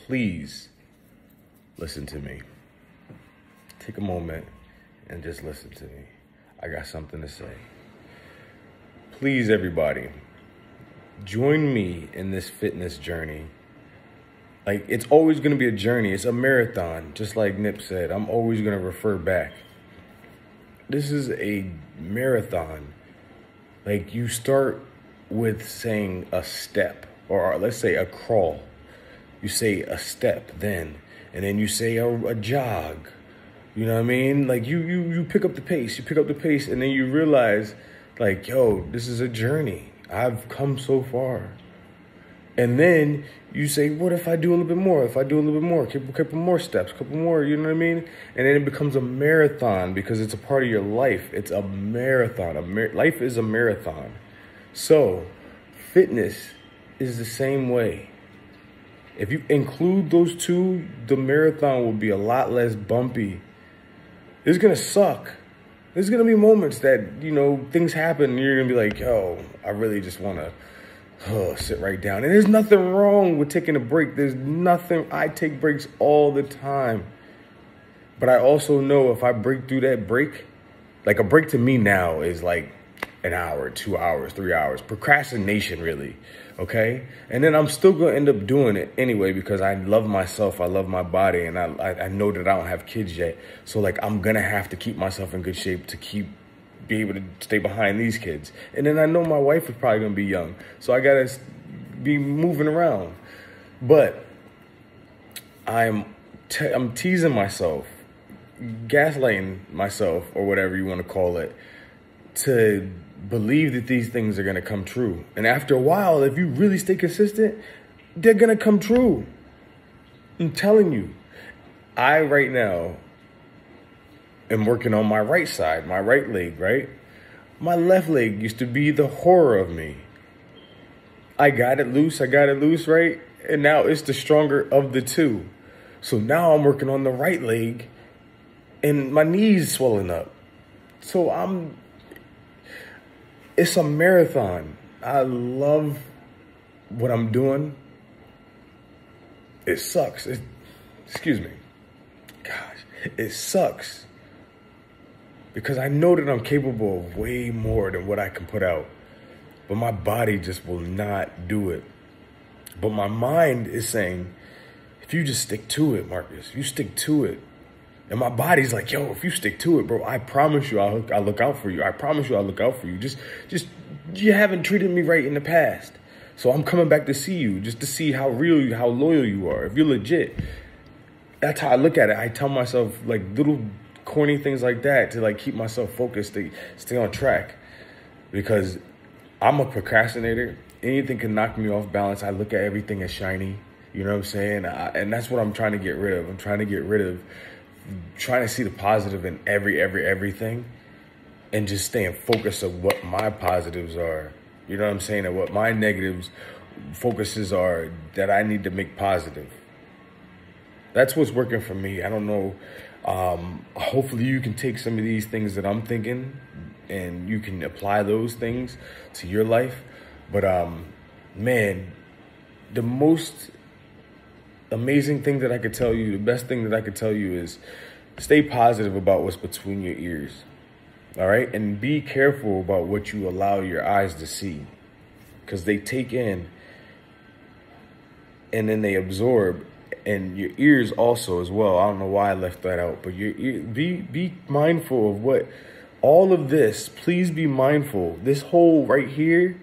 please listen to me. Take a moment and just listen to me. I got something to say. Please, everybody, join me in this fitness journey. Like, it's always going to be a journey. It's a marathon, just like Nip said. I'm always going to refer back. This is a marathon. Like, you start with saying a step, or let's say a crawl. You say a step then, and then you say a jog. You know what I mean? Like, you pick up the pace. You pick up the pace, and then you realize, like, yo, this is a journey. I've come so far. And then you say, what if I do a little bit more? If I do a little bit more, a couple more steps, a couple more, you know what I mean? And then it becomes a marathon because it's a part of your life. It's a marathon. Life is a marathon. So fitness is the same way. If you include those two, the marathon will be a lot less bumpy. It's going to suck. There's going to be moments that, you know, things happen and you're going to be like, yo, I really just want to sit right down. And there's nothing wrong with taking a break. There's nothing. I take breaks all the time. But I also know if I break through that break, like a break to me now is like an hour, 2 hours, 3 hours. Procrastination, really. Okay? And then I'm still going to end up doing it anyway because I love myself. I love my body. And I know that I don't have kids yet. So, like, I'm going to have to keep myself in good shape to be able to stay behind these kids. And then I know my wife is probably going to be young. So I got to be moving around. But I'm teasing myself, gaslighting myself, or whatever you want to call it, to believe that these things are going to come true. And after a while, if you really stay consistent, they're going to come true. I'm telling you. I right now am working on my right side, my right leg, right? My left leg used to be the horror of me. I got it loose, right? And now it's the stronger of the two. So now I'm working on the right leg and my knees swelling up. So it's a marathon. I love what I'm doing. It sucks. Excuse me. Gosh, it sucks. Because I know that I'm capable of way more than what I can put out. But my body just will not do it. But my mind is saying, if you just stick to it, Marcus, you stick to it. And my body's like, yo, if you stick to it, bro, I promise you I'll look out for you. I promise you I'll look out for you. Just you haven't treated me right in the past. So I'm coming back to see you, just to see how real, how loyal you are. If you're legit. That's how I look at it. I tell myself, like, little corny things like that to, like, keep myself focused, to stay on track, because I'm a procrastinator. Anything can knock me off balance. I look at everything as shiny, you know what I'm saying? And that's what I'm trying to get rid of. I'm trying to see the positive in everything, and just staying focused on what my positives are, you know what I'm saying, and what my negatives focuses are that I need to make positive. That's what's working for me. I don't know. Hopefully you can take some of these things that I'm thinking and you can apply those things to your life. But, man, the most amazing thing that I could tell you, the best thing that I could tell you is stay positive about what's between your ears. All right. And be careful about what you allow your eyes to see, because they take in and then they absorb. And your ears also as well. I don't know why I left that out, but your ear, be mindful of what all of this. Please be mindful. This whole right here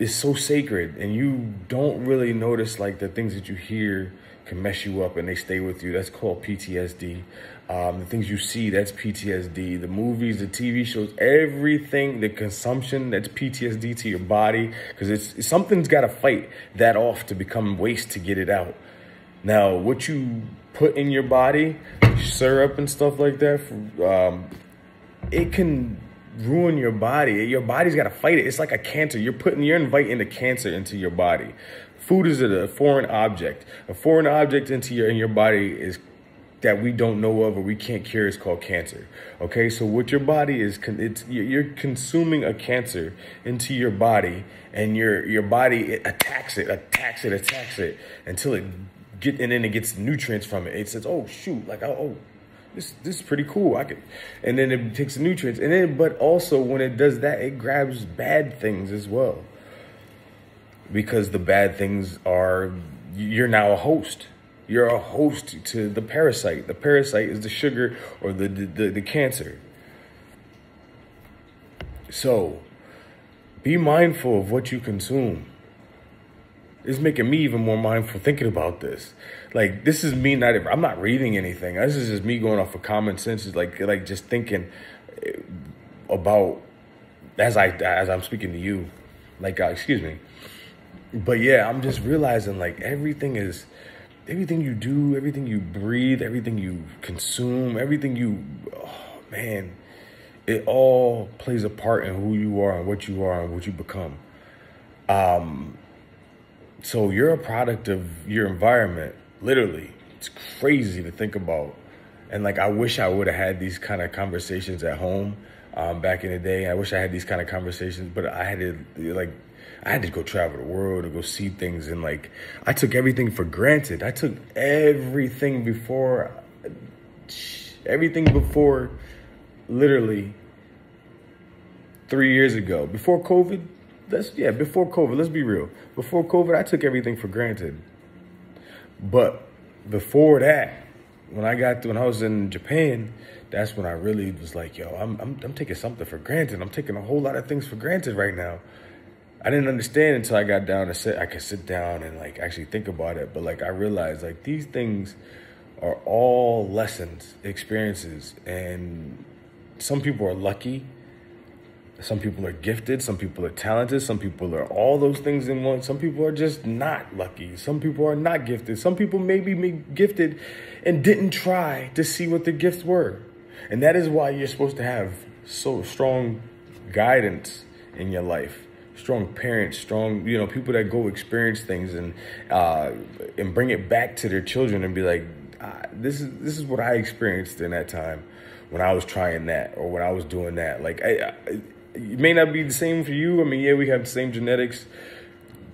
is so sacred, and you don't really notice, like, the things that you hear can mess you up and they stay with you. That's called PTSD. The things you see, that's PTSD. The movies, the TV shows, everything, the consumption, that's PTSD to your body, because something's got to fight that off to become waste to get it out. Now, what you put in your body, syrup and stuff like that, it can ruin your body. Your body's got to fight it. It's like a cancer. You're inviting the cancer into your body. Food is a foreign object. A foreign object in your body is that we don't know of or we can't cure is called cancer. Okay, so what your body is, you're consuming a cancer into your body, and your body attacks it until and then it gets nutrients from it. It says, oh shoot, like this is pretty cool. And then it takes the nutrients, and then but also when it does that, it grabs bad things as well, because the bad things are, you're now a host. You're a host to the parasite. The parasite is the sugar or the cancer. So be mindful of what you consume. It's making me even more mindful thinking about this. Like, this is me I'm not reading anything. This is just me going off of common sense. It's like just thinking about as I'm speaking to you. Like, excuse me. But yeah, I'm just realizing like everything you do, everything you breathe, everything you consume, it all plays a part in who you are and what you become. So you're a product of your environment, literally. It's crazy to think about. And like, I wish I would have had these kind of conversations at home back in the day. I wish I had these kind of conversations, but I had to go travel the world and go see things. And like, I took everything for granted. I took everything before literally 3 years ago. Before COVID, let's be real. Before COVID, I took everything for granted. But before that, when I was in Japan, that's when I really was like, yo, I'm taking something for granted. I'm taking a whole lot of things for granted right now. I didn't understand until I got down I could sit down and like actually think about it. But like, I realized like these things are all lessons, experiences. And some people are lucky. Some people are gifted. Some people are talented. Some people are all those things in one. Some people are just not lucky. Some people are not gifted. Some people may be gifted and didn't try to see what their gifts were. And that is why you're supposed to have so strong guidance in your life. Strong parents, strong, people that go experience things and bring it back to their children and be like, this is what I experienced in that time when I was trying that or when I was doing that. Like, it may not be the same for you. I mean, yeah, we have the same genetics,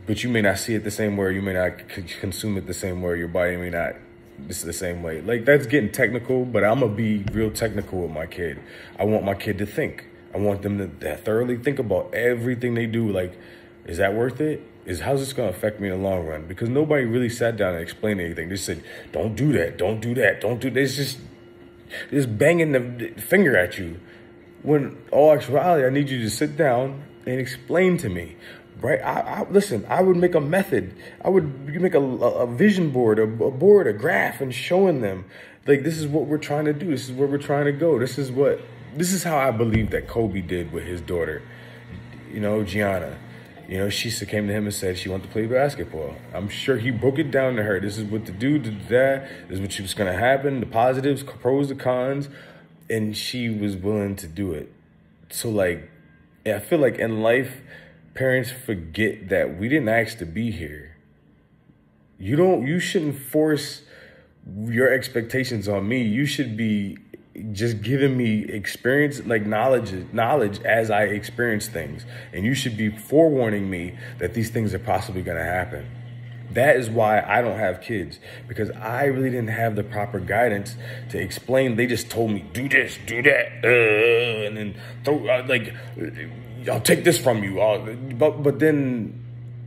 but you may not see it the same way. You may not consume it the same way. Your body may not. This is the same way. Like, that's getting technical, but I'm going to be real technical with my kid. I want my kid to think. I want them to thoroughly think about everything they do. Like, is that worth it? How's this going to affect me in the long run? Because nobody really sat down and explained anything. They said, don't do that, don't do that, don't do this. It's just banging the finger at you. When all actuality, I need you to sit down and explain to me. Right? Listen, I would make a method. I would make a vision board, a graph, and showing them, like, this is what we're trying to do. This is where we're trying to go. This is how I believe that Kobe did with his daughter, Gianna. She came to him and said she wanted to play basketball. I'm sure he broke it down to her. This is what to do, this is what was going to happen, the positives, pros, the cons, and she was willing to do it. So, like, I feel like in life, parents forget that we didn't ask to be here. You shouldn't force your expectations on me. You should be just giving me experience, like knowledge as I experience things. And you should be forewarning me that these things are possibly going to happen. That is why I don't have kids, because I really didn't have the proper guidance to explain. They just told me, do this, do that, and then I'll take this from you. But then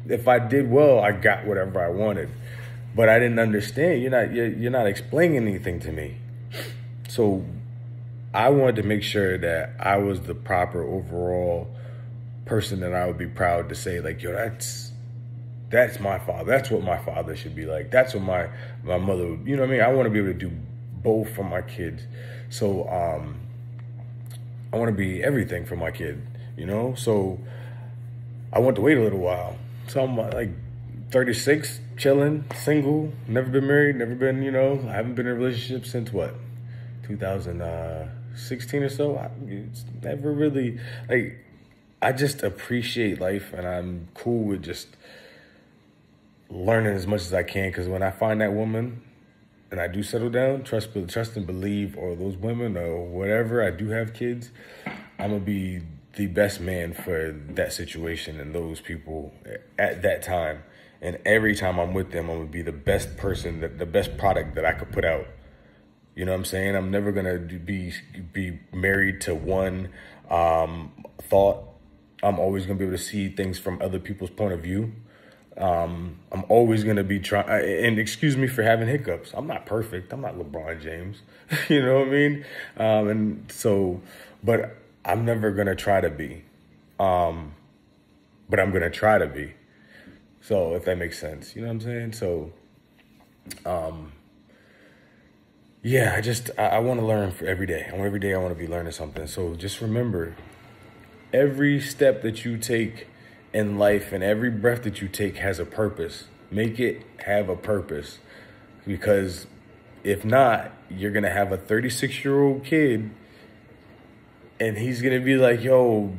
if I did well, I got whatever I wanted. But I didn't understand. You're not explaining anything to me. So I wanted to make sure that I was the proper overall person that I would be proud to say, like, yo, that's my father. That's what my father should be like. That's what my mother would, what I mean? I want to be able to do both for my kids. So I want to be everything for my kid, So I want to wait a little while. So I'm like 36, chilling, single, never been married, never been, I haven't been in a relationship since 2016 or so. It's never really, like, I just appreciate life, and I'm cool with just learning as much as I can, because when I find that woman, and I do settle down, trust and believe, or those women or whatever, I do have kids, I'm going to be the best man for that situation and those people at that time. And every time I'm with them, I'm going to be the best person, the best product that I could put out. You know what I'm saying? I'm never going to be married to one thought. I'm always going to be able to see things from other people's point of view. I'm always going to be trying, and excuse me for having hiccups. I'm not perfect. I'm not LeBron James. You know what I mean? And so, but I'm never going to try to be. But I'm going to try to be. So if that makes sense, you know what I'm saying? So, yeah, I want to learn for every day. Every day I want to be learning something. So just remember, every step that you take in life and every breath that you take has a purpose. Make it have a purpose, because if not, you're going to have a 36-year-old kid and he's going to be like, yo,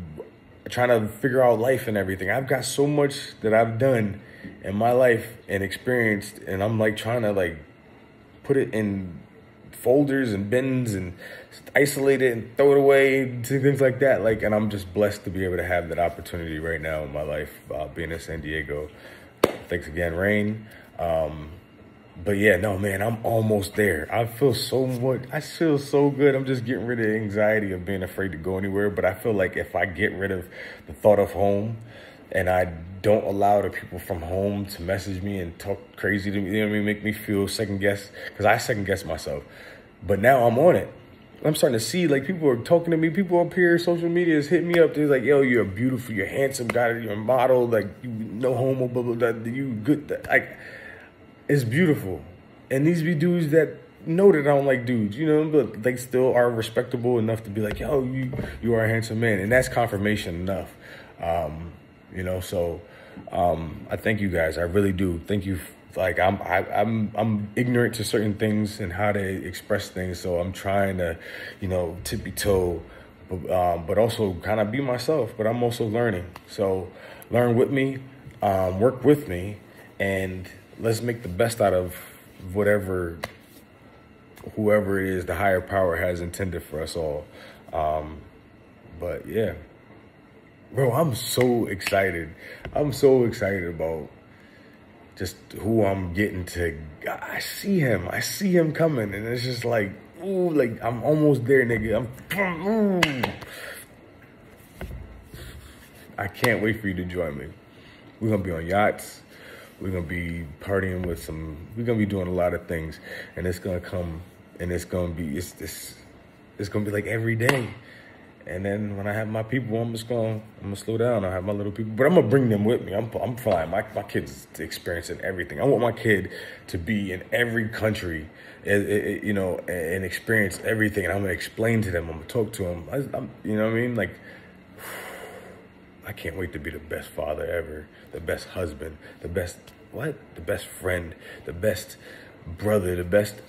trying to figure out life and everything. I've got so much that I've done in my life and experienced, and I'm like trying to like put it in folders and bins and isolate it and throw it away, things like that. Like, and I'm just blessed to be able to have that opportunity right now in my life, being in San Diego. Thanks again, Rain. But yeah, no, man, I'm almost there. I feel so good. I'm just getting rid of the anxiety of being afraid to go anywhere. But I feel like if I get rid of the thought of home and I don't allow the people from home to message me and talk crazy to me, you know what I mean, make me feel second guess, because I second guess myself. But now I'm on it. I'm starting to see, like, people are talking to me. People up here, social media is hitting me up. They're like, yo, you're beautiful, you're handsome, you're a model, like, you no homo, blah, blah, blah, you good. Like, it's beautiful. And these be dudes that know that I don't like dudes, you know, but they still are respectable enough to be like, yo, you are a handsome man. And that's confirmation enough. You know, so I thank you guys. I really do. Thank you. Like, I'm ignorant to certain things and how to express things. So I'm trying to, you know, tippy toe, but also kind of be myself. But I'm also learning. So learn with me, work with me, and let's make the best out of whoever it is the higher power has intended for us all. But yeah, bro, I'm so excited. I'm so excited about just who I'm getting to. I see him coming, and it's just like, ooh, like I'm almost there, nigga. Ooh. I can't wait for you to join me. We're gonna be on yachts. We're going to be partying with we're going to be doing a lot of things, and it's going to come, and it's going to be like every day. And then when I have my people, I'm going to slow down. I have my little people, but I'm going to bring them with me. I'm fine. My kid's experiencing everything. I want my kid to be in every country, you know, and experience everything. And I'm going to explain to them. I'm going to talk to them. You know what I mean? Like, I can't wait to be the best father ever, the best husband, the best friend, the best brother, the best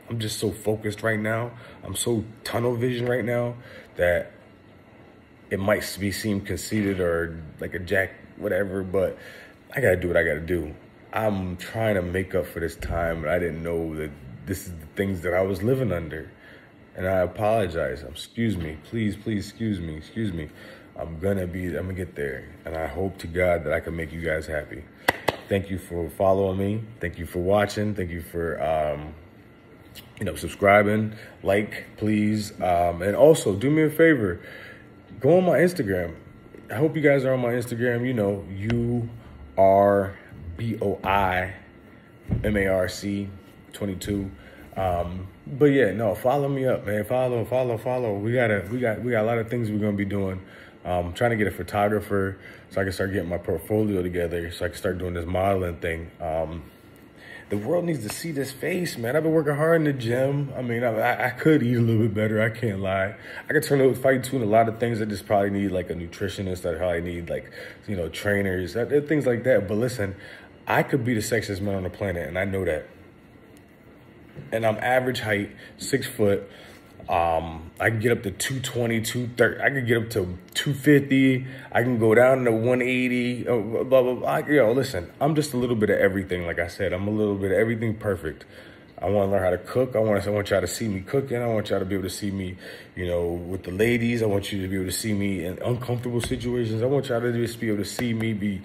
I'm just so focused right now. I'm so tunnel vision right now that it might seem conceited or like a jack, whatever, but I got to do what I got to do. I'm trying to make up for this time, but I didn't know that this is the things that I was living under. And I apologize. Excuse me. Please, excuse me. I'm gonna get there. And I hope to God that I can make you guys happy. Thank you for following me. Thank you for watching. Thank you for, subscribing, please. And also do me a favor, go on my Instagram. I hope you guys are on my Instagram. You know, URBOIMARC 22. But yeah, no, follow me up, man. Follow. We got a lot of things we're gonna be doing. Trying to get a photographer so I can start getting my portfolio together, so I can start doing this modeling thing. The world needs to see this face, man. I've been working hard in the gym. I mean, I could eat a little bit better. I can't lie. I could tune a lot of things. I just probably need like a nutritionist. I probably need like, you know, trainers, things like that. But listen, I could be the sexiest man on the planet, and I know that. And I'm average height, 6 foot. I can get up to 220, 230. I can get up to 250. I can go down to 180. Blah, blah, blah. Listen, I'm just a little bit of everything. Like I said, I'm a little bit of everything perfect. I want to learn how to cook. I want y'all to see me cooking. I want y'all to be able to see me, with the ladies. I want you to be able to see me in uncomfortable situations. I want y'all to just be able to see me be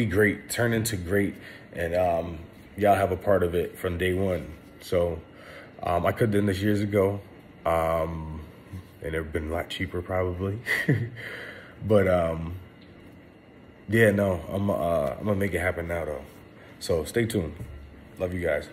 great, turn into great. And y'all have a part of it from day one. So I could have done this years ago. And it would have been a lot cheaper probably. But yeah, no, I'm gonna make it happen now though. So stay tuned. Love you guys.